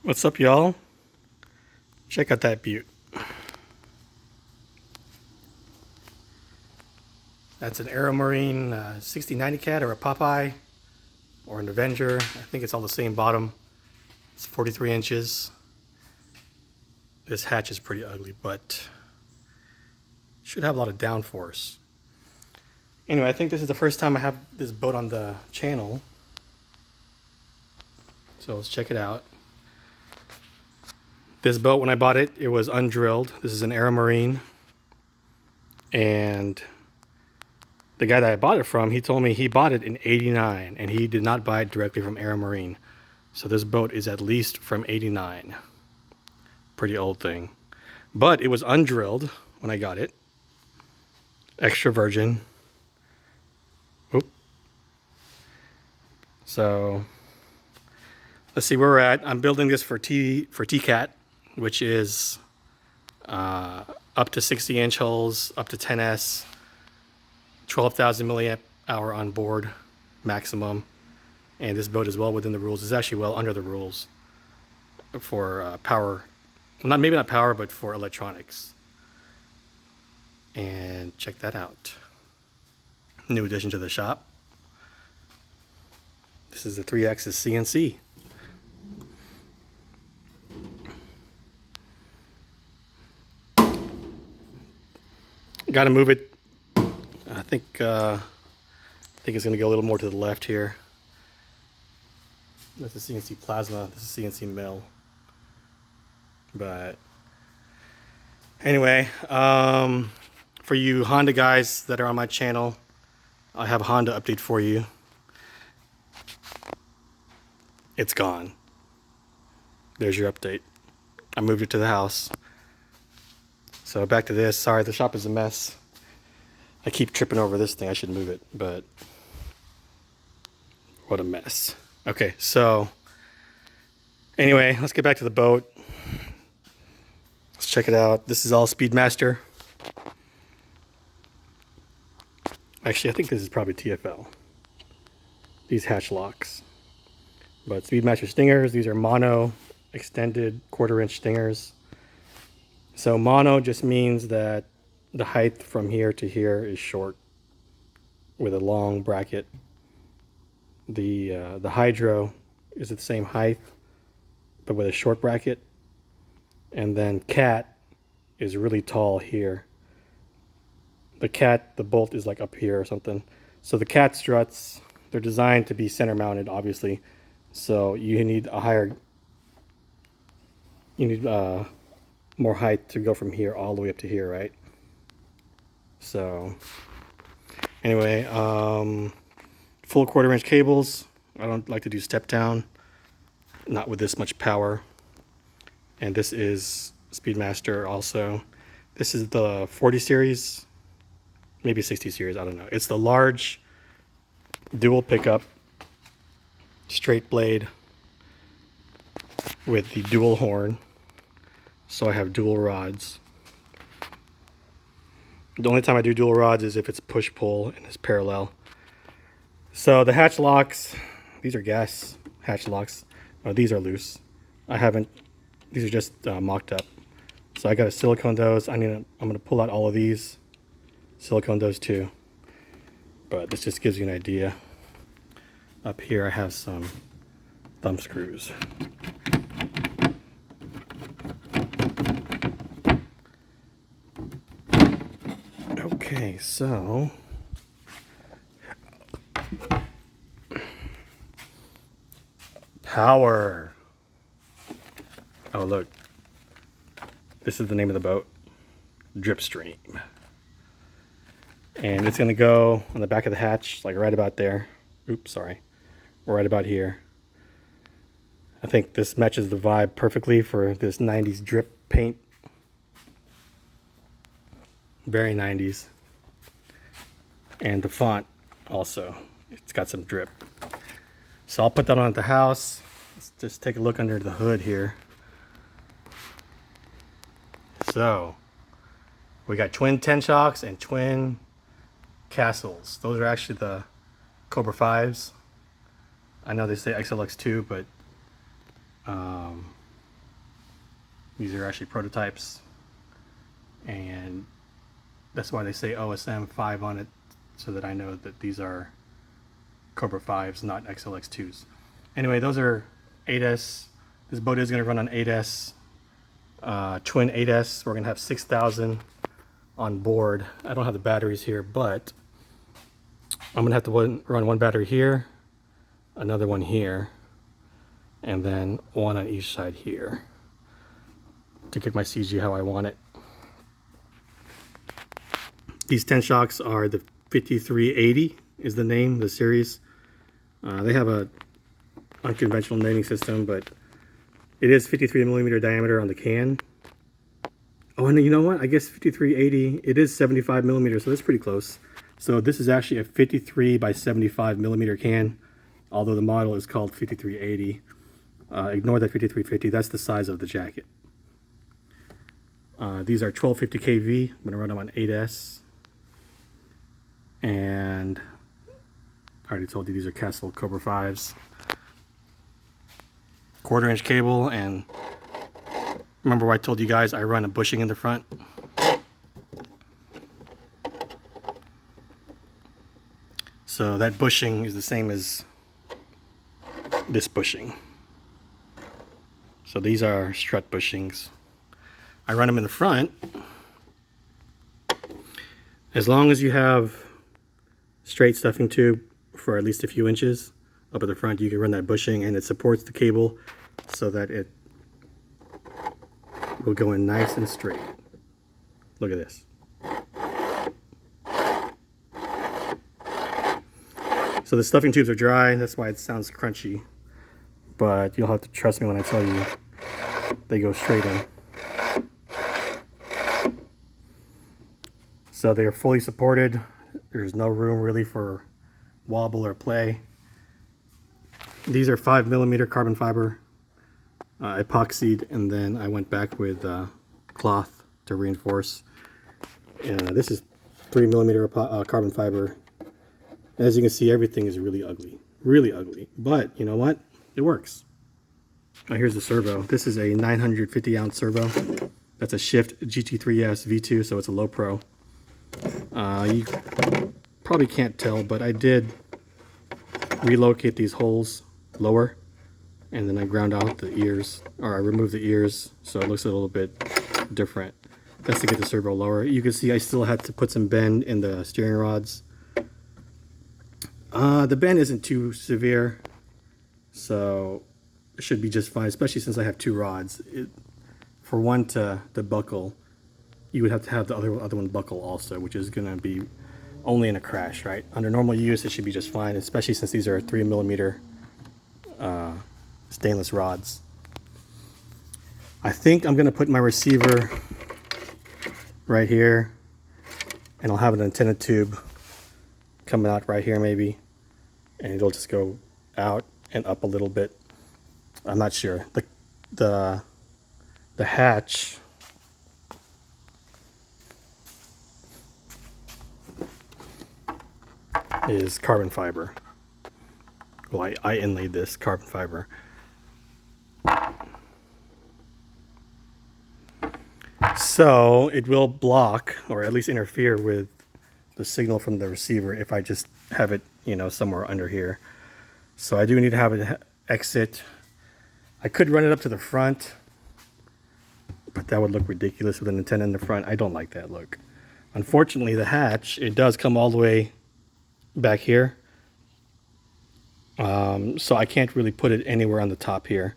What's up, y'all? Check out that butte. That's an Aeromarine 6090 cat, or a Popeye, or an Avenger. I think it's all the same bottom. It's 43 inches. This hatch is pretty ugly, but should have a lot of downforce. Anyway, I think this is the first time I have this boat on the channel. So let's check it out. This boat, when I bought it, it was undrilled. This is an Aeromarine. And the guy that I bought it from, he told me he bought it in '89, and he did not buy it directly from Aeromarine. So this boat is at least from '89. Pretty old thing. But it was undrilled when I got it. Extra virgin. Oop. So let's see where we're at. I'm building this for TCAT, which is up to 60-inch hulls, up to 10S, 12,000 milliamp hour on board maximum. And this boat is well within the rules. It's actually well under the rules for power. Well, maybe not power, but for electronics. And check that out. New addition to the shop. This is the 3-axis CNC. Got to move it. I think it's going to go a little more to the left here. That's a CNC plasma. This is CNC mill. But anyway, for you Honda guys that are on my channel, I have a Honda update for you. It's gone. There's your update. I moved it to the house. So back to this. Sorry, the shop is a mess. I keep tripping over this thing. I should move it, but what a mess. Okay, so anyway, let's get back to the boat. Let's check it out. This is all Speedmaster. Actually, I think this is probably TFL. These hatch locks. But Speedmaster stingers, these are mono extended 1/4-inch stingers. So mono just means that the height from here to here is short with a long bracket. The hydro is the same height but with a short bracket. And then cat is really tall here. The bolt is like up here or something. So the cat struts, they're designed to be center mounted, obviously. So you need more height to go from here all the way up to here, right? So anyway, full 1/4-inch cables. I don't like to do step down, not with this much power. And this is Speedmaster also. This is the 40 series, maybe 60 series, I don't know. It's the large dual pickup, straight blade with the dual horn. So I have dual rods. The only time I do dual rods is if it's push-pull and it's parallel. So the hatch locks, these are gas hatch locks. Oh, these are loose. These are just mocked up. So I got to silicone those. I'm gonna pull out all of these, silicone those too. But this just gives you an idea. Up here I have some thumb screws. Okay, so power. Oh, look. This is the name of the boat. Dripstream. And it's going to go on the back of the hatch, like right about there. Oops, sorry. Right about here. I think this matches the vibe perfectly for this 90s drip paint. Very 90s. And the font also, it's got some drip. So I'll put that on at the house. Let's just take a look under the hood here. So we got twin 10 shocks and twin castles. Those are actually the Cobra 5s. I know they say XLX2, but These are actually prototypes, and that's why they say OSM 5 on it, so that I know that these are Cobra 5s, not XLX2s. Anyway, those are 8S. This boat is going to run on 8S, twin 8S. We're going to have 6,000 on board. I don't have the batteries here, but I'm going to have to run one battery here, another one here, and then one on each side here to get my CG how I want it. These 10 shocks are the 5380 is the name, the series. They have a unconventional naming system, but it is 53 millimeter diameter on the can. Oh, and you know what? I guess 5380, it is 75 millimeters, so that's pretty close. So this is actually a 53 by 75 millimeter can, although the model is called 5380. Ignore that 5350, that's the size of the jacket. These are 1250 kV. I'm going to run them on 8S. And I already told you these are Castle Cobra 5s. 1/4 inch cable, and remember I told you guys I run a bushing in the front? So that bushing is the same as this bushing. So these are strut bushings. I run them in the front. As long as you have straight stuffing tube for at least a few inches up at the front, you can run that bushing, and it supports the cable so that it will go in nice and straight. Look at this. So the stuffing tubes are dry, that's why it sounds crunchy, but you'll have to trust me when I tell you they go straight in. So they are fully supported. There's no room really for wobble or play. These are 5 millimeter carbon fiber, epoxied, and then I went back with cloth to reinforce. This is 3 millimeter carbon fiber. As you can see, everything is really ugly, but you know what? It works. Now here's the servo. This is a 950 ounce servo. That's a Shift GT3S V2, so it's a low pro. You probably can't tell, but I did relocate these holes lower, and then I ground out the ears, or I removed the ears, so it looks a little bit different. That's to get the servo lower. You can see I still had to put some bend in the steering rods. The bend isn't too severe, so it should be just fine, especially since I have two rods. For one to buckle, you would have to have the other one buckle also, which is going to be only in a crash, right? Under normal use, it should be just fine, especially since these are 3 millimeter stainless rods. I think I'm going to put my receiver right here, and I'll have an antenna tube coming out right here maybe, and it'll just go out and up a little bit. I'm not sure. The hatch is carbon fiber. Well, I inlaid this carbon fiber. So it will block, or at least interfere with, the signal from the receiver if I just have it, somewhere under here. So I do need to have it exit. I could run it up to the front, but that would look ridiculous with an antenna in the front. I don't like that look. Unfortunately, the hatch, it does come all the way back here. So I can't really put it anywhere on the top here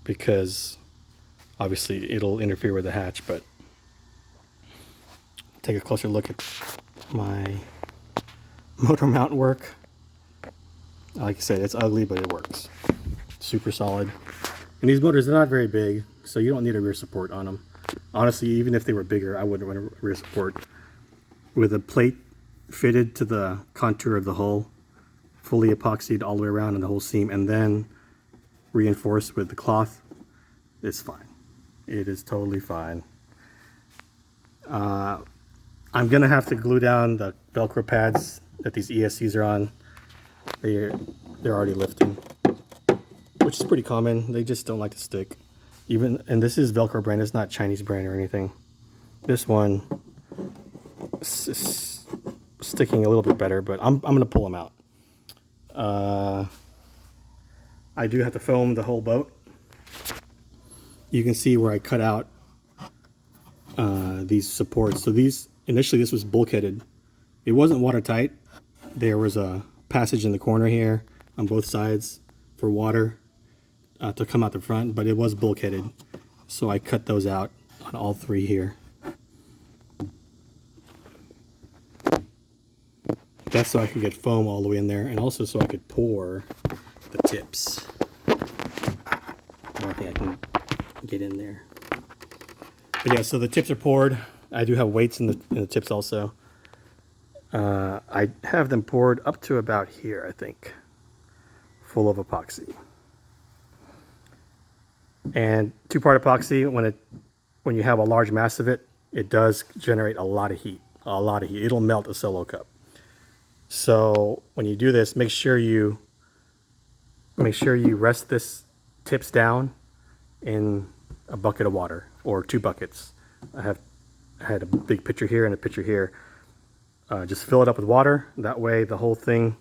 because obviously it'll interfere with the hatch, but take a closer look at my motor mount work. Like I said, it's ugly, but it works. Super solid. And these motors are not very big, so you don't need a rear support on them. Honestly, even if they were bigger, I wouldn't run a rear support. With a plate fitted to the contour of the hull, fully epoxied all the way around in the whole seam, and then reinforced with the cloth, it's fine. It is totally fine. I'm gonna have to glue down the Velcro pads that these ESCs are on. They're already lifting, which is pretty common. They just don't like to stick. And this is Velcro brand, it's not Chinese brand or anything. This one is sticking a little bit better, but I'm gonna pull them out. I do have to film the whole boat. You can see where I cut out these supports. So initially this was bulkheaded. It wasn't watertight. There was a passage in the corner here on both sides for water to come out the front, but it was bulkheaded. So I cut those out on all three here. That's so I could get foam all the way in there, and also so I could pour the tips. I don't think I can get in there. But yeah, so the tips are poured. I do have weights in the tips also. I have them poured up to about here, I think, full of epoxy. And two-part epoxy, when you have a large mass of it, it does generate a lot of heat. A lot of heat. It'll melt a solo cup. So when you do this, make sure you rest this tips down in a bucket of water or 2 buckets. I had a big pitcher here and a pitcher here. Just fill it up with water. That way the whole thing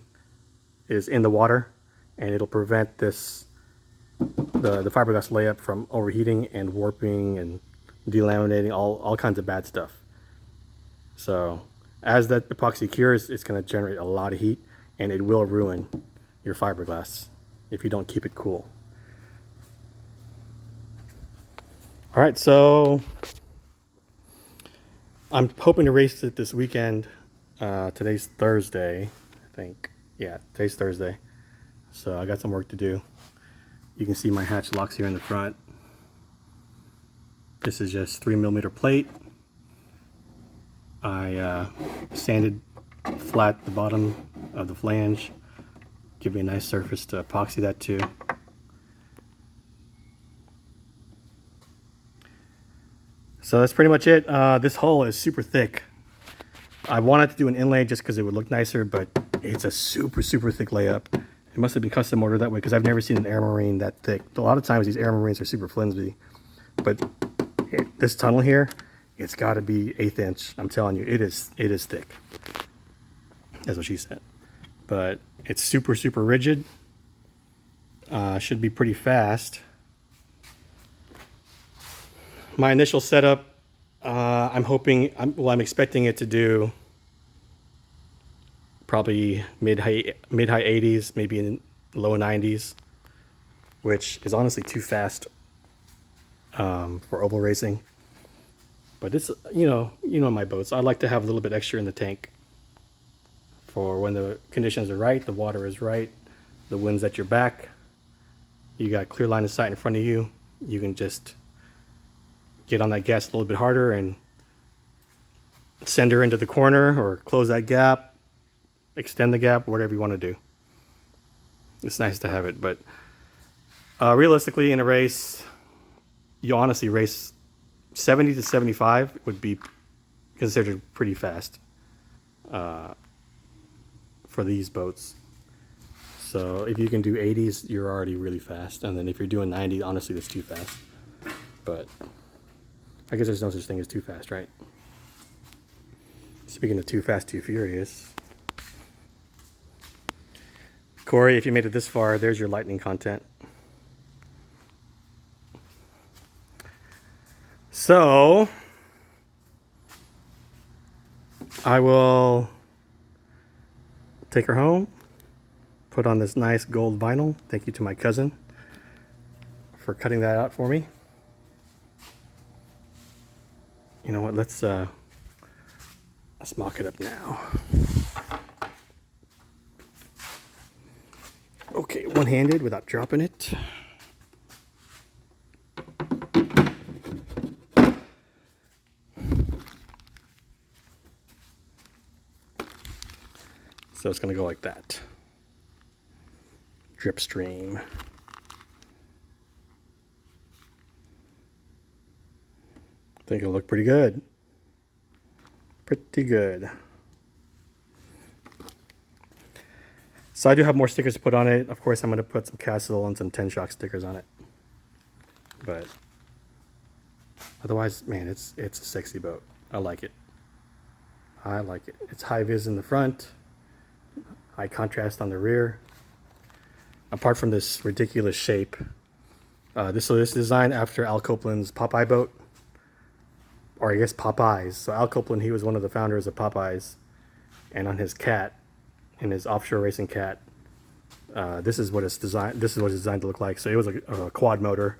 is in the water, and it'll prevent the fiberglass layup from overheating and warping and delaminating, all kinds of bad stuff. So as that epoxy cures, it's going to generate a lot of heat, and it will ruin your fiberglass if you don't keep it cool. All right, so I'm hoping to race it this weekend. Today's Thursday, I think. Yeah, today's Thursday. So I got some work to do. You can see my hatch locks here in the front. This is just 3mm plate. I sanded flat the bottom of the flange. Give me a nice surface to epoxy that to. So that's pretty much it. This hull is super thick. I wanted to do an inlay just because it would look nicer, but it's a super thick layup. It must have been custom ordered that way because I've never seen an Aeromarine that thick. A lot of times these Aeromarines are super flimsy, but this tunnel here, it's got to be 1/8 inch. I'm telling you, it is thick. That's what she said. But it's super rigid. Should be pretty fast. My initial setup, I'm expecting it to do probably mid-high 80s, maybe in low 90s, which is honestly too fast for oval racing. But it's, you know my boats, I like to have a little bit extra in the tank for when the conditions are right, the water is right, the wind's at your back, you got clear line of sight in front of you, you can just get on that gas a little bit harder and send her into the corner or close that gap, extend the gap, whatever you want to do. It's nice to have it, but realistically in a race, you honestly race 70 to 75 would be considered pretty fast for these boats. So if you can do 80s, you're already really fast. And then if you're doing 90, honestly, that's too fast. But I guess there's no such thing as too fast, right? Speaking of too fast, too furious. Corey, if you made it this far, there's your lightning content. So I will take her home, put on this nice gold vinyl. Thank you to my cousin for cutting that out for me. You know what, let's mock it up now. Okay, one-handed without dropping it. So it's gonna go like that. Drip stream. I think it'll look pretty good. Pretty good. So I do have more stickers to put on it. Of course, I'm going to put some Castle and some 10 Shock stickers on it. But Otherwise, man, it's a sexy boat. I like it. I like it. It's high vis in the front, high contrast on the rear. Apart from this ridiculous shape, this is designed after Al Copeland's Popeye boat, or I guess Popeyes. So Al Copeland, he was one of the founders of Popeyes, and on his cat, in his offshore racing cat, this is what it's designed. This is what it's designed to look like. So it was a quad motor.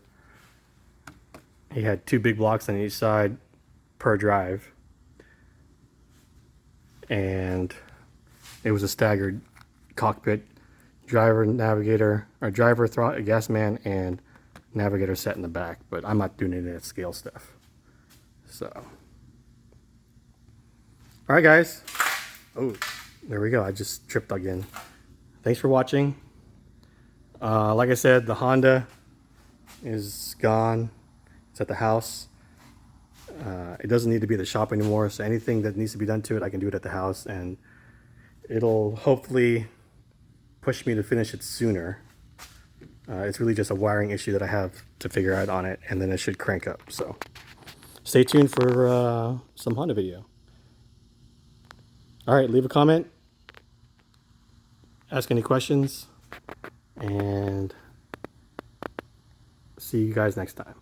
He had 2 big blocks on each side per drive, and it was a staggered cockpit. Driver, navigator, or driver, gas man, and navigator set in the back. But I'm not doing any of that scale stuff. So, all right, guys. Oh, there we go. I just tripped again. Thanks for watching. Like I said, the Honda is gone. It's at the house. It doesn't need to be at the shop anymore. So anything that needs to be done to it, I can do it at the house, and it'll hopefully push me to finish it sooner. It's really just a wiring issue that I have to figure out on it, and then it should crank up. So stay tuned for some Honda video. All right, leave a comment, ask any questions, and see you guys next time.